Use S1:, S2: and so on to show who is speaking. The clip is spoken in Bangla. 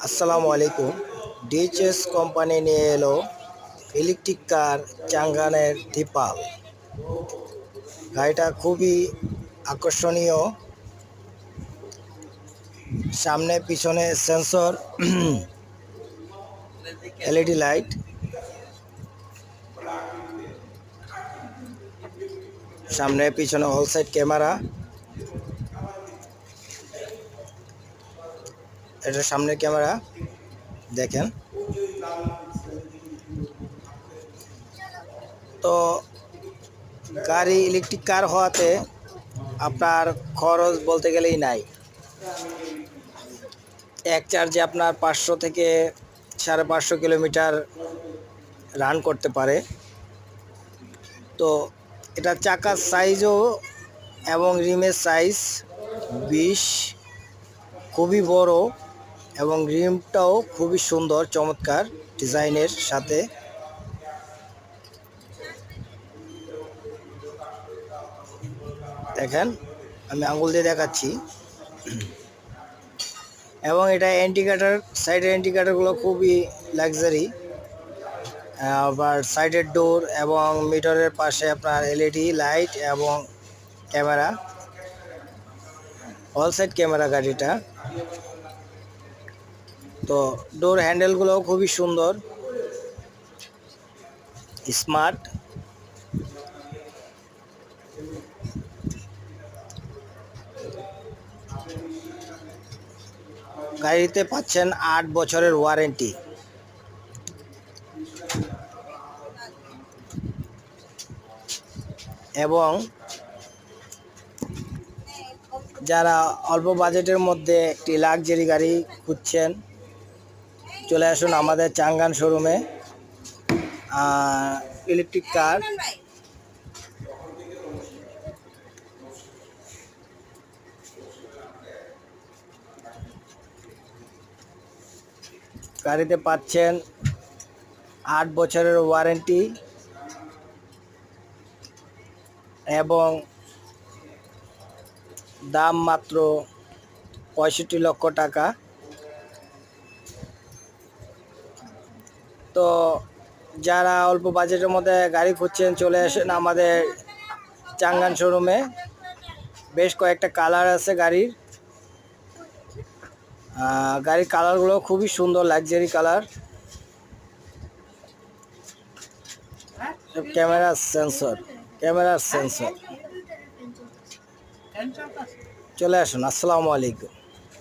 S1: আসসালামু আলাইকুম। ডিএইচএস কোম্পানি নিয়ে এলো ইলেকট্রিক কার চাঙ্গানের টিপাল। গাড়িটা খুবই আকর্ষণীয়। সামনে পিছনে সেন্সর, এলইডি লাইট, সামনে পিছনে অল সাইড ক্যামেরা। এটা সামনের ক্যামেরা দেখেন। তো গাড়ি ইলেকট্রিক কার হওয়াতে আপনার খরচ বলতে গেলেই নাই। এক চার্জে আপনার 500 থেকে 550 কিলোমিটার রান করতে পারে। তো এটা চাকার সাইজও এবং রিমের সাইজ 20, খুবই বড়, এবং রিমটাও খুবই সুন্দর চমৎকার ডিজাইনের সাথে। দেখেন, আমি আঙুল দিয়ে দেখাচ্ছি। এবং এটা ইন্ডিকেটার, সাইডের ইন্ডিকেটারগুলো খুবই লাক্সারি। আবার সাইডের ডোর এবং মিটারের পাশে আপনার এলইডি লাইট এবং ক্যামেরা, অল সাইড ক্যামেরা গাড়িটা। তো ডোর হ্যান্ডেলগুলোও খুবই সুন্দর, স্মার্ট। গাড়িতে পাচ্ছেন 8 বছরের ওয়ারেন্টি। এবং যারা অল্প বাজেটের মধ্যে একটি লাক্সারি গাড়ি খুঁজছেন, চলে আসুন আমাদের চাঙ্গান শোরুমে। ইলেকট্রিক কার, গাড়িতে পাচ্ছেন 8 বছরের ওয়ারেন্টি এবং দাম মাত্র 65 লক্ষ টাকা। তো যারা অল্প বাজেটের মধ্যে গাড়ি খুঁজছেন, চলে আসেন আমাদের চাঙ্গান শোরুমে। বেশ কয়েকটা কালার আছে গাড়ির। গাড়ির কালারগুলো খুবই সুন্দর, লাক্সারি কালার। ক্যামেরার সেন্সর, চলে আসুন। আসসালামু আলাইকুম।